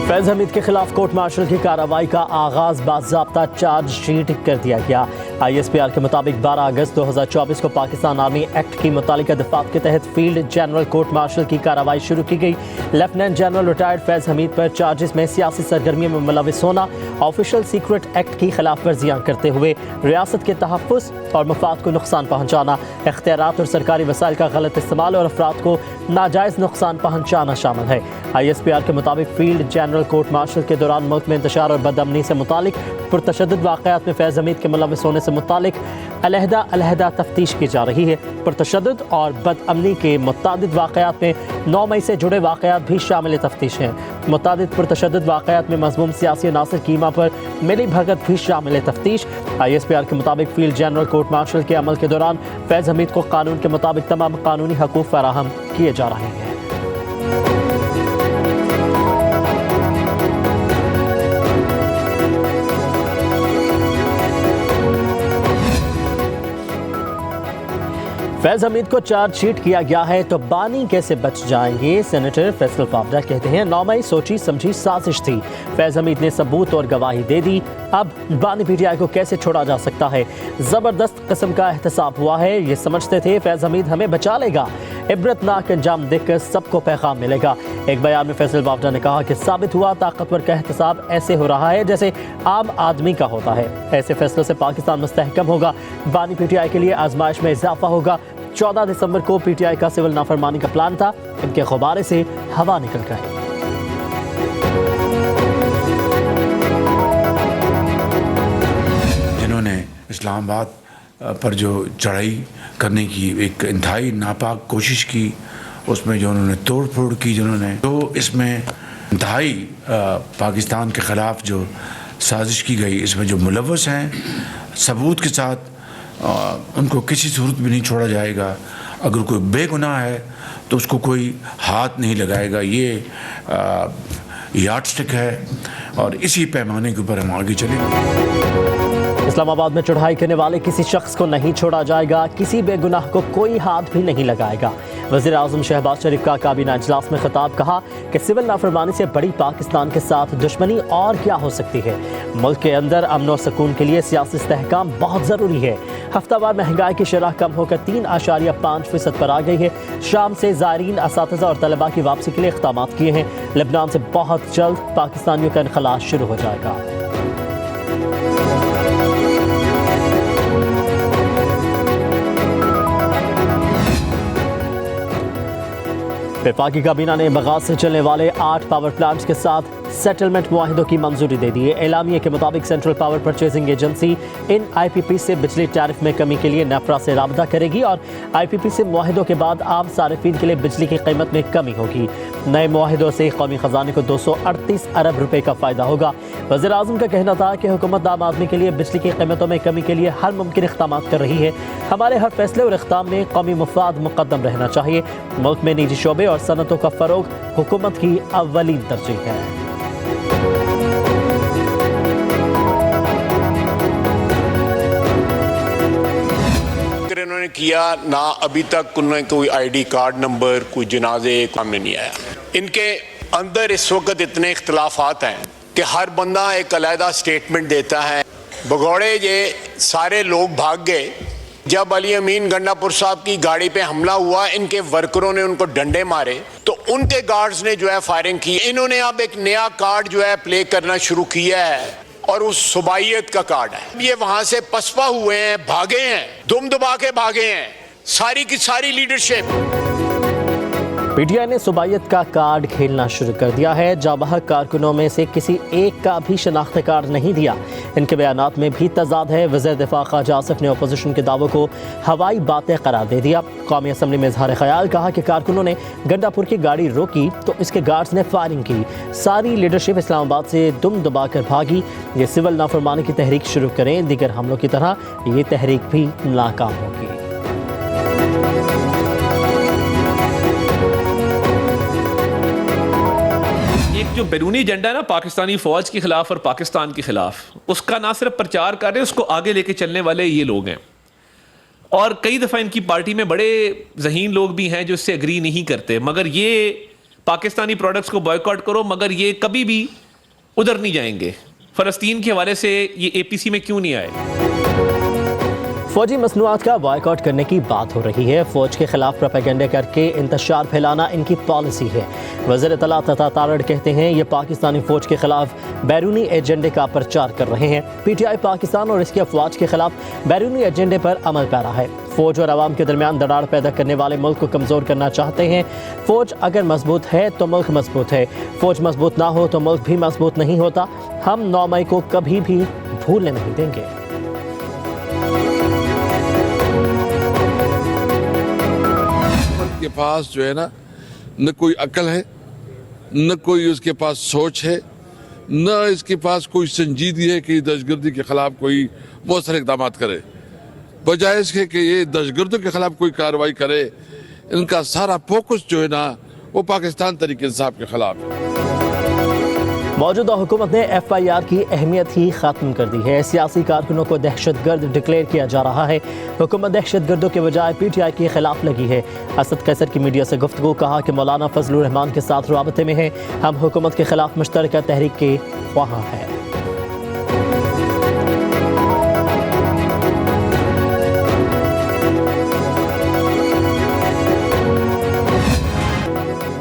फैज हमीद के खिलाफ court martial की कार्रवाई का आगाज बाज़ाब्ता चार्जशीट कर दिया गया। ISPR के मुताबिक 12 अगस्त 2024 को पाकिस्तान आर्मी एक्ट की मुतालिका दफात के तहत फील्ड जनरल कोर्ट मार्शल की कार्रवाई शुरू की गई। Lieutenant general retired Faiz Hamid पर चार्जेस में सियासी सरगर्मियों में मुलविस होना, ऑफिशियल सीक्रेट एक्ट की खिलाफ वर्जियाँ करते हुए रियासत के तहफ़्फ़ुज़ और मफाद को नुकसान पहुँचाना, इख्तियारात और सरकारी वसाइल का गलत इस्तेमाल और अफराद को नाजायज़ नुकसान पहुँचाना शामिल है। ISPR के मुताबिक फील्ड जनरल कोर्ट मार्शल के दौरान मुल्क में इंतशार और बदअमनी से मुतालिक पुरतशद्दुद वाक़यात में फैज़ हमीद के मुलविस होने से मुतालिक अलहदा तफ्तीश की जा रही है। पुरतशद्दुद और बदअमनी के मुतादिद वाक़यात में 9 मई से जुड़े वाक़यात भी शामिल तफ्तीश हैं। मुतादिद पुरतशद्दुद वाक़यात में मज़मूम सियासी अनासर कीमा पर मिली भगत भी शामिल तफ्तीश। ISPR के मुताबिक फील्ड जनरल कोर्ट मार्शल के अमल के दौरान फैज़ हमीद को कानून के मुताबिक तमाम कानूनी हकूक़ फराहम किए जा रहे हैं। फैज हमीद को चार्जशीट किया गया है तो बानी कैसे बच जाएंगे। सेनेटर फैसल फावड़ा कहते हैं 9 मई सोची समझी साजिश थी। फैज हमीद ने सबूत और गवाही दे दी, अब बानी PTI को कैसे छोड़ा जा सकता है। जबरदस्त किस्म का एहतसाब हुआ है, ये समझते थे फैज हमीद हमें बचा लेगा। इबरतनाक अंजाम देखकर सबको पैगाम मिलेगा। एक बयान में फैसल फावड़ा ने कहा कि साबित हुआ ताकतवर का एहतसाब ऐसे हो रहा है जैसे आम आदमी का होता है। ऐसे फैसलों से पाकिस्तान मुस्तहकम होगा, बानी PTI के लिए आजमाइश में इजाफा होगा। 14 दिसंबर को PTI का सिविल नाफरमानी का प्लान था, इनके गुब्बारे से हवा निकल गई। जिन्होंने इस्लामाबाद पर जो चढ़ाई करने की एक इंतहाई नापाक कोशिश की, उसमें जो उन्होंने तोड़ फोड़ की, जिन्होंने तो इसमें इंतहाई पाकिस्तान के ख़िलाफ़ जो साजिश की गई, इसमें जो मुलव्वस हैं सबूत के साथ उनको किसी सूरत में नहीं छोड़ा जाएगा। अगर कोई बेगुनाह है तो उसको कोई हाथ नहीं लगाएगा। ये यार्डस्टिक है और इसी पैमाने के ऊपर हम आगे चलेंगे। इस्लामाबाद में चढ़ाई करने वाले किसी शख्स को नहीं छोड़ा जाएगा, किसी बेगुनाह को कोई हाथ भी नहीं लगाएगा। वज़ीर आज़म शहबाज शरीफ का काबीना इजलास में खिताब, कहा कि सिविल नाफरमानी से बड़ी पाकिस्तान के साथ दुश्मनी और क्या हो सकती है। मुल्क के अंदर अमन और सुकून के लिए सियासी इस्तेहकाम बहुत ज़रूरी है। हफ्तावार महंगाई की शरह कम होकर 3.5% पर आ गई है। शाम से ज़ायरीन, असातिज़ा और तलबा की वापसी के लिए इक़दाम किए हैं। लेबनान से बहुत जल्द पाकिस्तानियों का इनखला शुरू हो जाएगा। वफाकी काबीना ने बगास से चलने वाले 8 पावर प्लांट्स के साथ सेटलमेंट मुआहिदों की मंजूरी दे दी है। एलामिया के मुताबिक सेंट्रल पावर परचेजिंग एजेंसी इन IPP से बिजली टैरिफ में कमी के लिए नेपरा से राबता करेगी और IPP से मुआहिदों के बाद आम सारिफिन के लिए बिजली की कीमत में कमी होगी। नए मुआहिदों से कौमी खजाने को 238 अरब रुपए का फ़ायदा होगा। वज़ीर आज़म का कहना था कि हुकूमत आम आदमी के लिए बिजली की कीमतों में कमी के लिए हर मुमकिन इक़दाम कर रही है। हमारे हर फैसले और इक़दाम में कौमी मफाद मुक़द्दम रहना चाहिए। मुल्क में निजी शोबे और सनतों का फ़रोग़ हुकूमत की अव्वलीन तरजीह है। इन्होंने किया ना, अभी तक कोई ID कार्ड नंबर, कोई जनाजे सामने नहीं आया। इनके अंदर इस वक्त इतने इख्तलाफात हैं कि हर बंदा एक अलहदा स्टेटमेंट देता है। भगौड़े ये सारे लोग भाग गए जब अली अमीन गंडापुर साहब की गाड़ी पे हमला हुआ। इनके वर्करों ने उनको डंडे मारे तो उनके गार्ड्स ने जो है फायरिंग की। इन्होंने अब एक नया कार्ड जो है प्ले करना शुरू किया है और उस सुबाइयत का कार्ड है। ये वहां से पसपा हुए हैं, भागे हैं, दुम दबा के भागे हैं सारी की सारी लीडरशिप। PTI ने सुबाइयत का कार्ड खेलना शुरू कर दिया है। जाबहक कारकुनों में से किसी एक का भी शनाख्ती कार्ड नहीं दिया। इनके बयानात में भी तजाद है। वज़ीर दिफा ख्वाजा आसिफ ने अपोजिशन के दावों को हवाई बातें करार दे दिया। कौमी असम्बली में इजहार ख्याल, कहा कि कारकुनों ने गंडापुर की गाड़ी रोकी तो इसके गार्ड्स ने फायरिंग की। सारी लीडरशिप इस्लामाबाद से दुम दबा कर भागी। ये सिविल नाफरमानी की तहरीक शुरू करें, दीगर हमलों की तरह ये तहरीक भी नाकाम होगी। जो बैरूनी एजेंडा है ना पाकिस्तानी फौज के खिलाफ और पाकिस्तान के खिलाफ, उसका ना सिर्फ प्रचार कर रहे हैं, उसको आगे लेके चलने वाले ये लोग हैं। और कई दफ़ा इनकी पार्टी में बड़े ज़हीन लोग भी हैं जो इससे एग्री नहीं करते, मगर ये पाकिस्तानी प्रोडक्ट्स को बॉयकॉट करो, मगर ये कभी भी उधर नहीं जाएंगे। फ़लस्तीन के हवाले से ये APC में क्यों नहीं आए? फौजी मसनूआत का बॉयकॉट करने की बात हो रही है। फौज के खिलाफ प्रोपेगेंडा करके इंतशार फैलाना इनकी पॉलिसी है। वज़ीर इत्तलात तथा तारड़ कहते हैं ये पाकिस्तानी फौज के खिलाफ बैरूनी एजेंडे का प्रचार कर रहे हैं। PTI पाकिस्तान और इसकी अफवाज के खिलाफ बैरूनी एजेंडे पर अमल पैरा है। फौज और आवाम के दरमियान दरार पैदा करने वाले मुल्क को कमज़ोर करना चाहते हैं। फौज अगर मजबूत है तो मुल्क मजबूत है, फौज मजबूत ना हो तो मुल्क भी मजबूत नहीं होता। हम 9 मई को कभी भी भूलने नहीं देंगे। के पास जो है ना, न कोई अकल है, न कोई उसके पास सोच है, न इसके पास कोई संजीदगी है कि दहशतगर्दी के खिलाफ कोई मौसर इकदाम करे। बजाय इसके कि ये दहशतगर्दों के खिलाफ कोई कार्रवाई करे, इनका सारा फोकस जो है ना वो पाकिस्तान तहरीक इंसाफ के खिलाफ है। मौजूदा हुकूमत ने FIR की अहमियत ही ख़त्म कर दी है। सियासी कारकुनों को दहशतगर्द डिक्लेयर किया जा रहा है। हुकूमत दहशतगर्दों के बजाय PTI के खिलाफ लगी है। असद कैसर की मीडिया से गुफ्तगू, कहा कि मौलाना फजलुर रहमान के साथ राबते में है। हम हुकूमत के खिलाफ मुश्तरका तहरीक के ख्वाह हैं।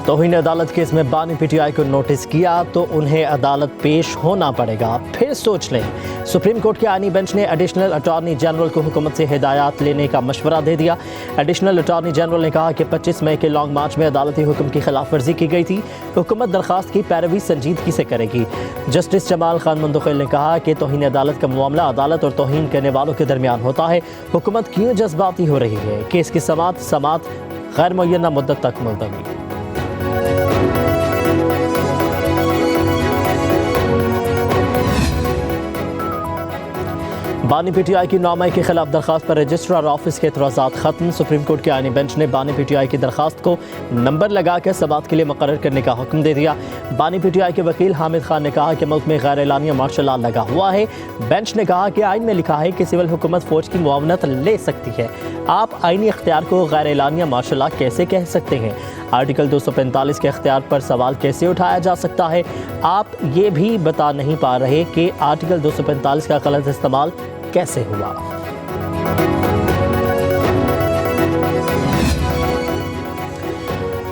तौहीन अदालत केस में बानी PTI को नोटिस किया तो उन्हें अदालत पेश होना पड़ेगा। फिर सोच लें। सुप्रीम कोर्ट के आईनी बेंच ने एडिशनल अटॉर्नी जनरल को हुकूमत से हिदायत लेने का मशवरा दे दिया। एडिशनल अटॉर्नी जनरल ने कहा कि 25 मई के लॉन्ग मार्च में अदालती हुक्म की खिलाफ वर्जी की गई थी। हुकूमत दरख्वास्त की पैरवी संजीदगी से करेगी। जस्टिस जमाल खान मुंतकिल ने कहा कि तौहीन अदालत का मामला अदालत और तौहीन करने वालों के दरमियान होता है। हुकूमत क्यों जज्बाती हो रही है? केस की समात गैर मुअय्यना मुद्दत तक मुलतवी। बानी PTI की 9 मई के खिलाफ दरखास्त पर रजिस्ट्रार ऑफिस के एतराज़ात खत्म। सुप्रीम कोर्ट के आईनी बेंच ने बानी PTI की दरखास्त को नंबर लगाकर समात के लिए मुकर्रर करने का हुक्म दे दिया। बानी PTI के वकील हामिद खान ने कहा कि मुल्क में गैर एलानिया मार्शल लॉ लगा हुआ है। बेंच ने कहा कि आइन में लिखा है कि सिविल हुकूमत फौज की मुआवनत ले सकती है। आप आइनी इख्तियार को गैर एलानिया मार्शल लॉ कैसे कह सकते हैं? आर्टिकल 245 के इख्तियार पर सवाल कैसे उठाया जा सकता है? आप ये भी बता नहीं पा रहे कि आर्टिकल 245 का गलत इस्तेमाल कैसे हुआ।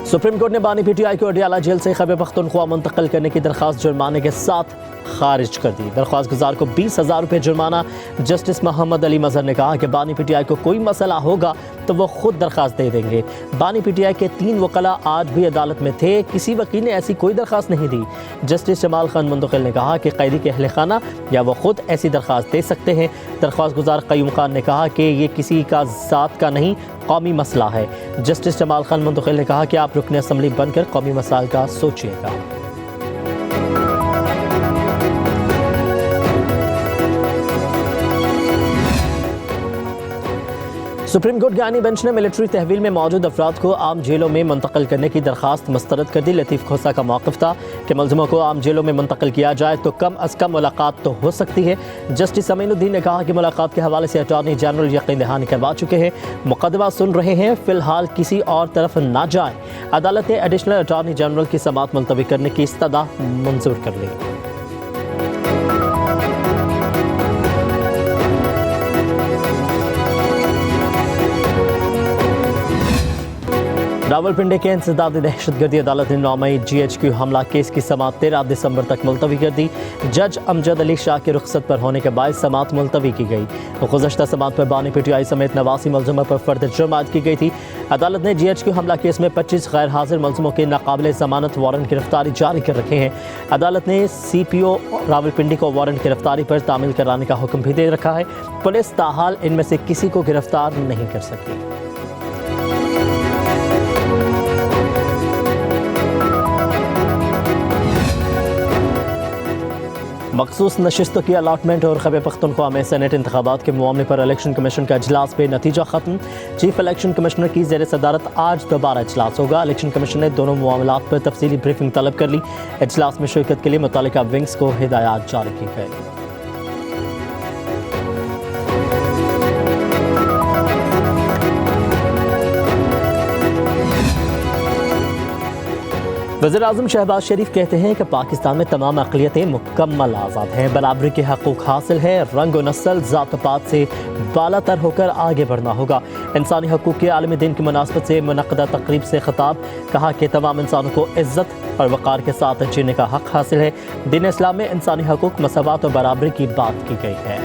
सुप्रीम कोर्ट ने बानी PTI को अडियाला जेल से खैबर पख्तूनख्वा मुंतकिल करने की दरख्वास्त जुर्माने के साथ खारिज कर दी। दरख्वास्त गुजार को 20,000 रुपये जुर्माना। जस्टिस मोहम्मद अली मजहर ने कहा कि बानी PTI को कोई मसला होगा तो वो खुद दरख्वास्त दे देंगे। बानी PTI के 3 वकला आज भी अदालत में थे, किसी वकील ने ऐसी कोई दरख्वास्त नहीं दी। जस्टिस जमाल खान मुंतकिल ने कहा कि कैदी के अहल खाना या वो खुद ऐसी दरख्वास्त दे सकते हैं। दरख्वास्त गुजार क़य्यूम खान ने कहा कि ये किसी का ज़ात का नहीं, कौमी मसला है। जस्टिस जमाल खान मुंतकिल ने कहा कि आप रुकन असम्बली बनकर कौमी मसाइल का सोचिएगा। सुप्रीम कोर्ट के आईनी बेंच ने मिलिट्री तहवील में मौजूद अफराद को आम जेलों में मुंतकिल करने की दरखास्त मुस्तरद कर दी। लतीफ़ खोसा का मौक़िफ़ था कि मुलज़िमों को आम जेलों में मुंतकिल किया जाए तो कम अज़ कम मुलाकात तो हो सकती है। जस्टिस अमीनुद्दीन ने कहा कि मुलाकात के हवाले से अटॉर्नी जनरल यकीन दहानी करवा चुके हैं, मुकदमा सुन रहे हैं, फ़िलहाल किसी और तरफ ना जाएँ। अदालत ने एडिशनल अटॉर्नी जनरल की समात मुलतवी करने की इस्तदा मंजूर कर ली। रावलपिंडी के इंसदादी दहशतगर्दी अदालत ने 9 मई GHQ हमला केस की समात 13 दिसंबर तक मुलतवी कर दी। जज अमजद अली शाह की रुखसत पर होने के बाद समात मुलतवी की गई। गुज़श्ता समात पर बानी PTI समेत 89 मुलज़िमों पर फर्द जुर्म आयद की गई थी। अदालत ने GHQ हमला केस में 25 गैर हाजिर मुलज़िमों के नाकाबिले ज़मानत वारंट गिरफ्तारी जारी कर रखे हैं। अदालत ने CPO रावलपिंडी को वारंट गिरफ्तारी पर तामील कराने का हुक्म भी दे रखा है। पुलिस ताहाल इनमें से किसी को गिरफ्तार नहीं कर सकी। मखसूस नशिस्तों की अलाटमेंट और खैबर पख्तूनख्वा में सेनेट इंतखाबात के मामले पर इलेक्शन कमीशन का इजलास पे नतीजा खत्म। चीफ इलेक्शन कमिश्नर की ज़ेर सदारत आज दोबारा इजलास होगा। इलेक्शन कमीशन ने दोनों मामलात पर तफसीली ब्रीफिंग तलब कर ली। इजलास में शिरकत के लिए मुतालिका विंग्स को हिदायत जारी की गई। वज़ीर-ए-आज़म शहबाज शरीफ कहते हैं कि पाकिस्तान में तमाम अक़लियतें मुकम्मल आज़ाद हैं, बराबरी के हक़ूक़ हासिल है, रंग व नस्ल ज़ात पात से बालातर होकर आगे बढ़ना होगा। इंसानी हक़ूक़ के आलमी दिन की मुनासबत से मुनक़दा तक़रीब से ख़िताब, कहा कि तमाम इंसानों को इज़्ज़त और वक़ार के साथ जीने का हक़ हासिल है। दीन इस्लाम में इंसानी हक़ूक़, मसावत और बराबरी की बात की गई है।